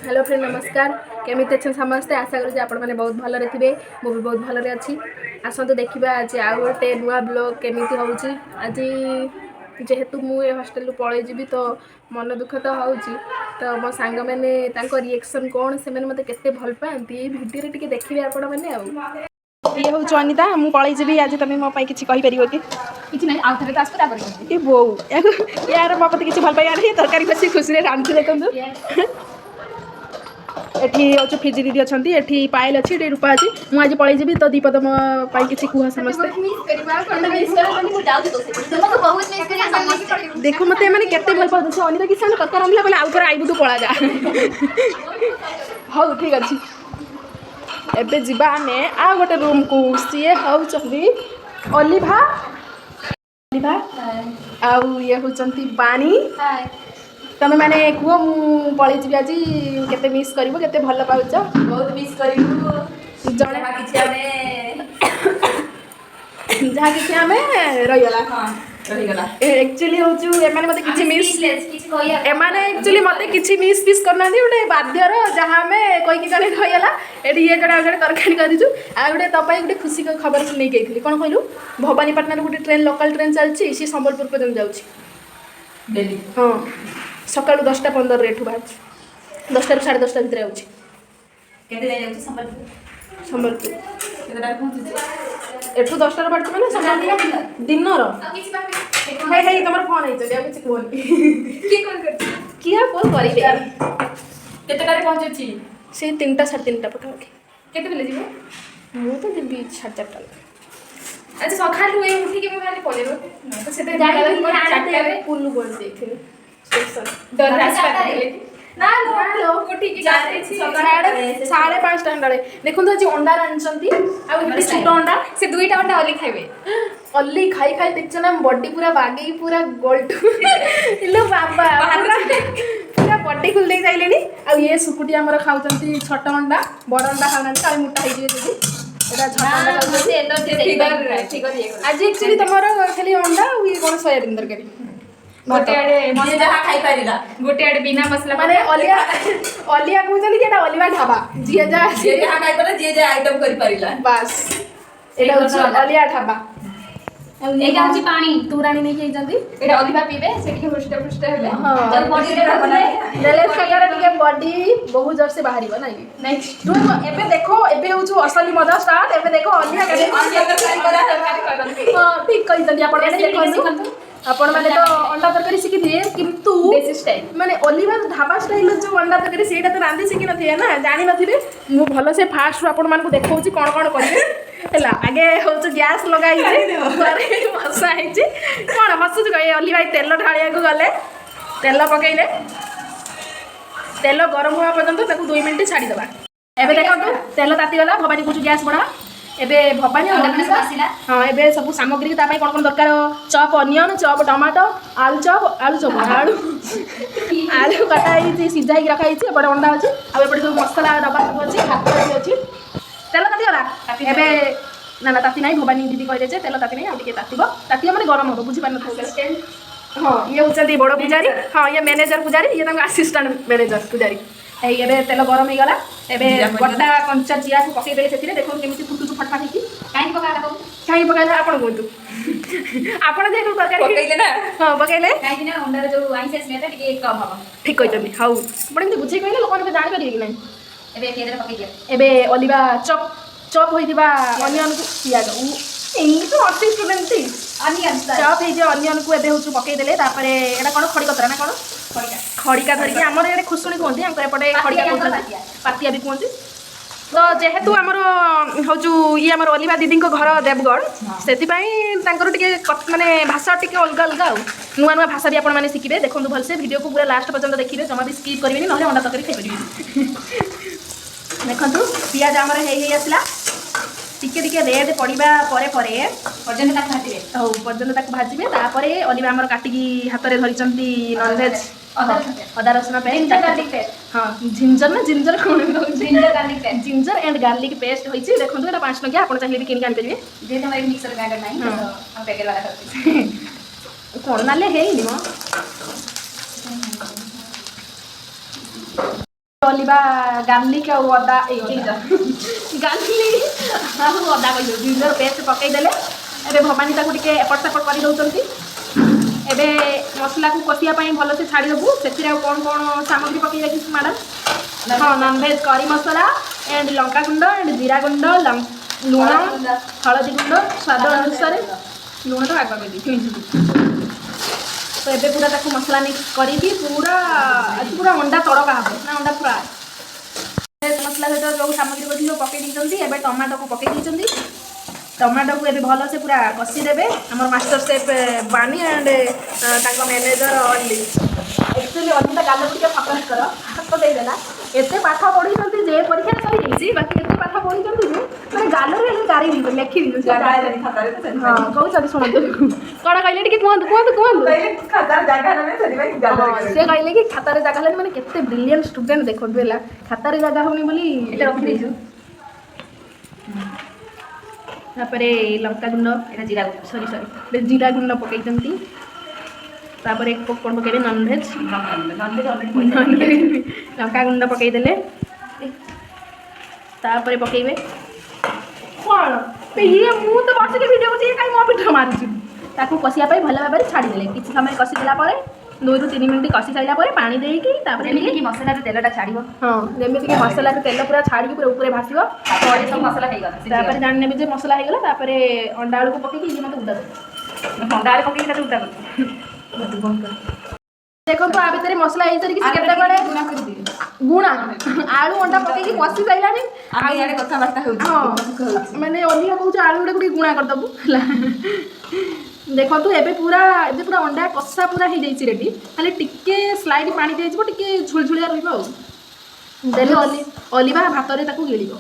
Hello friend नमस्कार केमी अच्छे समस्ते आशा करूँ आपण मैंने बहुत भलरे थे मुझे बहुत भलरे अच्छी आसतु देखा आज आउ गोटे नुआ ब्लॉग केमी हूँ आज जेहेतु मुझे हॉस्टल पलैजी तो मन दुख तो हूँ तो मो सांग मैंने रिएक्शन कौन से मत के भल पाती भिडियो टे देखिए आपण मैंने ये हूँ अनिता मुझे पलैजी आज तुम मो कि कहीपर कि ना आउ थे आसपे ये बो यार मो मत किसी भल पाई तरकारी बस खुशी रांधि देखो एठी हूँ फिजी दीदी अच्छा एठी पायल अच्छी ये रूपा अच्छी मुझे आज पलैजी तो दीपद मो किसी कह समस्ते देख मत मैंने केते भल पाऊँ अनिता किसी तरकार रांधला बोले आउ थे आईबू तू पला जा हाँ ठीक अच्छे एबे जीवा आमे आ गोटे रूम को सी होती अलिभा अलिभा आउ ये होती बानी तमें मैंने कह मु पलैजी आज केते मिस करिवो केते भल पाउछ बहुत मिस करिवो जणे जहाँ किसी आमे रहीगला हां रहीगला एक्चुअली होचु एमाने मते किछि मिस एमाने एक्चुअली मते किछि मिस पिस करना गोटे बाध्यर जहाँ आमे कोई कि जणे रहीगला एठी ये जणे जणे तरकारी कर दिजु आ गोटे तपाई गोटे खुशी का खबर सुनै गेइथली कोन कहलु भवानीपटना गोटे ट्रेन लोकल ट्रेन चलछि सी संबलपुर पर्यंत जाउछि डेली हां सकाळु 10:15 रे एठु बाज 10 ରୁ 10:30 भितर आउछि केते जाय जाउछि संबलपुर संबलपुर केतेटा पहुंचुछि एठु 10 ରୁ बाज माने संबलपुर दिनर हे हे तमर फोन आइछ जे किछ कोन की कोन करछि किया कोन करिबे केतेटा पहुंचुछि से 3टा 3:30 पठाओ केते बेले जीवो मु तो दिबी 4:30 अच्छा सखाल हुए उठी के खाली पलेबो तो सेते जाय चारटा पुल्लू बोल देखिले स्टेशन डर रास्ता देले ना लो उठी के जाते छी 5:30 अंडाले देखुन तो जी अंडा रांचंती आ एक छोट अंडा से दुईटा अंडा अली खाइबे अल्ली खाई खाई देखछ ना बॉडी पूरा बागेई पूरा गोल्टू इलो बाबा पूरा बॉडी खुल दे जाइलेनी आ ये सुकुटी हमर खाउचंती छोट अंडा बड़ अंडा खाउना काई मोटा होई जे दीदी एटा छोट अंडा खाउचंती एनो फिगर ये आज एक्चुअली तमरो खाली अंडा आ ये कोन सोयाबीन तरकारी गोटे आड़े मजे जहा खाई पारिला गोटे आड़े बिना मसला माने अलिया अलिया कहउचली कि एटा अलिवा ढाबा जे जहा खाई पारे जे आइटम करि पारिला बस एटा होछ अलिया ढाबा एटा होची पानी तू रानी नहीं के जंदी एटा अलिवा पीबे सेठी हुष्ट पुष्ट हेबे जब बॉडी रे रखले देले सगर के बॉडी बहुत जोर से बाहरिबो नाही नेक्स्ट एबे देखो एबे होछ असली मजा स्टार्ट एबे देखो अलिया के तरकारी करा तरकारी करंती हां ठीक कहि जंदी आपण माने देखो आपण माने तो अंडा तरकारी सिखि दिए किंतु देसी स्टाइल माने ओलिवा ढाबा स्टाइल जो अंडा तरकारी सेटा तो रांधी सिखि नथिए ना जानि नथिबे मु भलो से फास्ट रो आपण मानकु देखौची कोन कोन करिवे हला आगे होच गैस लगाई घरे मसा आइची कोन हसुच गए ओलिवा तेल ढालिया को गले तेल पकैले तेल गरम होवा पर्यंत ताकू 2 मिनिट छाडी दबा एबे देखो तेल ताती गला भवानी कुछ गैस बढ़ा एबे भवानी हाँ एबे सब सामग्री तापाई कौन कौन दरकार चॉप अनियन चॉप टमाटो आलू चॉप आलू आलू कटा सीझा रखा एपटे अंडा अच्छी आउटे सब मसला डब्बा सब अच्छी हाथ अच्छी तेल तातीगला एबे ना ताती ना भवानी दीदी कहले तेल ताती ना आगे ताती मैंने गरम हम बुझीपार हाँ ये होती बड़ पूजारी हाँ ये मैनेजर पूजारी ये आसिस्टांट मैनेजर पूजारी ये तेल गरम हो गला एबे गड्डा कंचा जिया को पकई देले सेतिरे देखो केमिति फुटुचु फटफाट हेकी काई पकाला काई पकाला आपण कोंतु आपण जे तरकारी पकईले ना हां पकईले काई कि ना अंडा जो आइस स्मेल टिके कम हबो ठीक कहतमी हाउ बडे में बुझे कहले लोकन के जानि परिबे कि नहीं एबे केदरे पकई दिया एबे ओलिवा चॉप होइदिबा अनियन को पियाज इंग्लिश नॉट स्टूडेंट थी अनियन चॉप हे जे अनियन को एबे होचु पकई देले तापरे एडा कोन खड़ी कतरा ना कोन खड़िका धरिकी आमर ये खुशुणी कहते हैं एपटे खड़िका पातिया भी कहते तो जेहेतु आमर हूँ ये आम अलिवा दीदी घर देवगढ़ से माने भाषा टी अलग अलग नुआ नुआ भाषा भी आप शिखे देखो भलसे वीडियो को पूरा लास्ट पर्यटन देखिए जमा भी स्किप करेंगे ना अंडा तरकारी खाई देखो पियाज आमर आसला टिके टिके रेड पड़ा पर्यटन पर्यटन भाजबे तापर अलिवा आमर काटिकी हाथ में धरी नॉनवेज अदा रसुण पेस्ट हाँ जिंजर ना जिंजर कौन जिंजर एंड गार्लिक पेस्ट होती देखो ये 5 टंकिया आप चाहिए किन आनीपारे जे तुम मिक्सर ग्राइंडर नहीं हम पैकेट वाला करते कौन ना है ଅଲିଭା ଗାର୍ଲିକ୍ ଆଉ ଅଦା ଗାର୍ଲିକ୍ ଆଉ ଅଦା କହିଦେଉ ଜିଞ୍ଜର ପେଷ୍ଟ ପକାଇଦେଲେ। ଏବେ ଭବାନୀ ତାକୁ ଟିକେ ଏପଟ ସେପଟ କରିଦେଉଛନ୍ତି। ଏବେ ମସଲାକୁ କଷିବା ପାଇଁ ଭଲସେ ଛାଡ଼ିଦେବୁ। ସେଥିରେ ଆଉ କ'ଣ କ'ଣ ସାମଗ୍ରୀ ପକାଇବା କି ମ୍ୟାଡ଼ାମ୍? ହଁ, ନନଭେଜ୍ କରି ମସଲା ଏଣ୍ଡ ଲଙ୍କାଗୁଣ୍ଡ ଏଣ୍ଡ ଜିରା ଗୁଣ୍ଡ, ଲୁଣ, ହଳଦୀ ଗୁଣ୍ଡ ସ୍ୱାଦ ଅନୁସାରେ। ଲୁଣ ତ ଆଗ କହିଦେଇଛି। ତ ଏବେ ପୁରା ତାକୁ ମସଲା ମିକ୍ସ କରିକି ପୁରା ଅଣ୍ଡା ତଡ଼କା ହେବ ନା ଅଣ୍ଡା ଫ୍ରାଏ। ମସଲା ସହିତ ଯେଉଁ ସାମଗ୍ରୀ କରିଛି ସବୁ ପକାଇ ଦେଇଛନ୍ତି। ଏବେ ଟମାଟୋକୁ ପକାଇ ଦେଇଛନ୍ତି। ଟମାଟୋକୁ ଏବେ ଭଲସେ ପୁରା କଷିଦେବେ। ଆମର ମାଷ୍ଟର ସେଫ୍ ବାଣୀ ଆଣ୍ଡ ତାଙ୍କ ମ୍ୟାନେଜର ଅଲି। ଆକ୍ଚୁଆଲି ଅଲିତା ଗାଲକୁ ଟିକେ ଫୋକସ୍ କର, ହାତ ଦେଇଦେଲା। ଏତେ ପାଠ ପଢ଼ିଛନ୍ତି ଯେ ପରୀକ୍ଷାରେ ସରିଯାଇଛି, ବାକି ଏତେ ପାଠ ପଢ଼ିଛନ୍ତି ଯେ ମାନେ ଗାଲରେ ହେଲେ ଗାରି ଲେଖିଦେଇଛନ୍ତି। ହଁ, କହୁଛନ୍ତି ଶୁଣନ୍ତୁ। କ'ଣ କହିଲେ ଟିକେ କୁହନ୍ତୁ। ସେ କହିଲେ କି ଖାତାରେ ଜାଗା ହେଲାନି, ମାନେ କେତେ ବ୍ରିଲିଏଣ୍ଟ ଷ୍ଟୁଡେଣ୍ଟ ଦେଖନ୍ତୁ ହେଲା। ଖାତାରେ ଜାଗା ହେଉନି ବୋଲି ଏଇଟା ରଖିଦେଇଛୁ। ତାପରେ ଲଙ୍କାଗୁଣ୍ଡ, ଏଇଟା ଜିରା ଗୁଣ୍ଡ ପକାଇଛନ୍ତି। ତାପରେ କ'ଣ ପକାଇବେ? ନନଭେଜ୍ ଲଙ୍କାଗୁଣ୍ଡ ପକାଇଦେଲେ। ତାପରେ ପକାଇବେ କ'ଣ? ଇଏ ମୁଁ ତ ବସିକି ଭିଡ଼ିଓ କରୁଛି, କାହିଁ ମୋ ପିଠ ମାରୁଛି। ତାକୁ କଷିବା ପାଇଁ ଭଲ ଭାବରେ ଛାଡ଼ିଦେଲେ। କିଛି ସମୟ କଷିଦେଲା ପରେ 2 ରୁ 3 ମିନିଟ୍ କଷି ସାରିଲା ପରେ ପାଣି ଦେଇକି ତାପରେ ଯେମିତିକି ମସଲାରୁ ତେଲଟା ଛାଡ଼ିବ। ହଁ, ଯେମିତିକି ମସଲାରୁ ତେଲ ପୁରା ଛାଡ଼ିକି ପୁରା ଉପରେ ଭାସିବ। ପରେ ସବୁ ମସଲା ହେଇଗଲା। ତାପରେ ଜାଣିନେବେ ଯେ ମସଲା ହେଇଗଲା। ତାପରେ ଅଣ୍ଡା ଆଳୁକୁ ପକେଇକି ଇଏ ମୋତେ ଉଦା ଦେବେ। ଅଣ୍ଡା ଆଳୁ ପକେଇକି ତାକୁ ଉଦା କରିଦେବେ। ଦେଖନ୍ତୁ ଆ ଭିତରେ ମସଲା ହେଇସାରିକି ସେ କେତେବେଳେ ଗୁଣା ଆଳୁ ଅଣ୍ଡା ପକେଇକି କଷି ସାରିଲାଣି। କଥାବାର୍ତ୍ତା ହେଉଛି। ହଁ, ମାନେ ଅଧିକା କହୁଛୁ ଆଳୁ ଗୁଡ଼ାକୁ ଟିକେ ଗୁଣା କରିଦେବୁ ହେଲା। ଦେଖନ୍ତୁ ଏବେ ପୁରା ଅଣ୍ଡା କଷା ପୁରା ହେଇଯାଇଛି ରେଡ଼ି। ଖାଲି ଟିକେ ସ୍ଲାଇଡ୍ ପାଣି ଦିଆଯିବ, ଟିକେ ଝୁଳଝୁଳିଆ ରହିବ ଆଉ। ଦେଲେ ଅଲିଭା ଭାତରେ ତାକୁ ଗିଳିବ।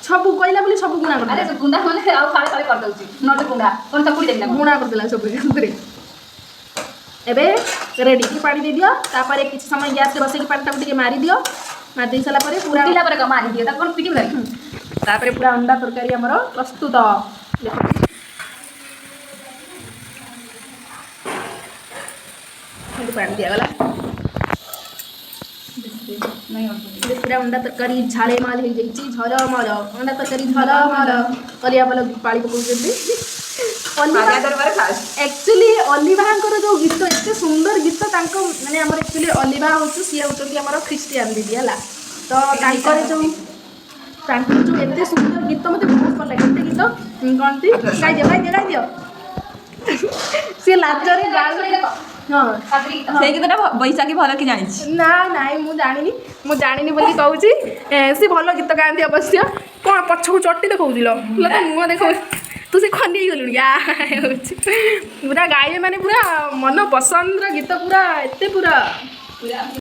ସବୁ କହିଲା ବୋଲି ସବୁ ଗୁଣା କରିଦେଲା। ଗୁଣ୍ଡା ମାନେ ଆଉ ଫାଳେ ଫାଳେ କରିଦେଉଛି। ନହେଲେ କ'ଣ ଚକୁଡ଼ି ଦେବି ନା ଗୁଣା କରିଦେଲା ସବୁ ସେଥିରେ। ଏବେ ରେଡ଼ି କି ପାଣି ଦେଇଦିଅ। ତାପରେ କିଛି ସମୟ ଗ୍ୟାସ୍ରେ ବସେଇକି ପାଣିଟାକୁ ଟିକେ ମାରିଦିଅ। ମାରି ଦେଇ ସାରିଲା ପରେ ପୁରା ପରେ ମାରିଦିଅ। ତାକୁ ପିଟିବି ନାହିଁ। ତାପରେ ପୁରା ଅଣ୍ଡା ତରକାରୀ ଆମର ପ୍ରସ୍ତୁତ। ପାଣି ଦିଆଗଲା। ପୁରା ଅଣ୍ଡା ତରକାରୀ ଝାଳେମାଲ ହେଇଯାଇଛି। ଝରମର ଅଣ୍ଡା ତରକାରୀ ଝରମର କରିବା ଭଲ ପାଳି ପକାଉଛନ୍ତି। ଆକ୍ଚୁଆଲି ଅଲିଭାଙ୍କର ଯେଉଁ ଗୀତ, ଏତେ ସୁନ୍ଦର ଗୀତ ତାଙ୍କ ମାନେ ଆମର ଆକ୍ଚୁଆଲି ଅଲିଭା ହେଉଛୁ, ସିଏ ହେଉଛନ୍ତି ଆମର ଖ୍ରୀଷ୍ଟିଆନ ଦିଦି ହେଲା। ତ ତାଙ୍କର ଯେଉଁ ଏତେ ସୁନ୍ଦର ଗୀତ ମୋତେ ବହୁତ ଭଲ ଲାଗେ। ଏତେ ଗୀତ କହନ୍ତି ଗାଇଦିଅ। ସିଏ ଲାଜରେ ହଁ, ସେଇ ଗୀତଟା ବୈଶାଖୀ ଭଲ କି ଜାଣିଛି? ନାଇଁ ମୁଁ ଜାଣିନି ବୋଲି କହୁଛି। ସେ ଭଲ ଗୀତ ଗାଆନ୍ତି ଅବଶ୍ୟ। କ'ଣ ପଛକୁ ଚଟି ଦେଖାଉଥିଲ? ତ ମୁହଁ ଦେଖାଉ ତୁ ସେ ଖନି ହେଇଗଲୁଣି ହେଉଛି ପୁରା ଗାଇବେ ମାନେ ପୁରା ମନ ପସନ୍ଦର ଗୀତ ପୁରା ଏତେ ପୁରା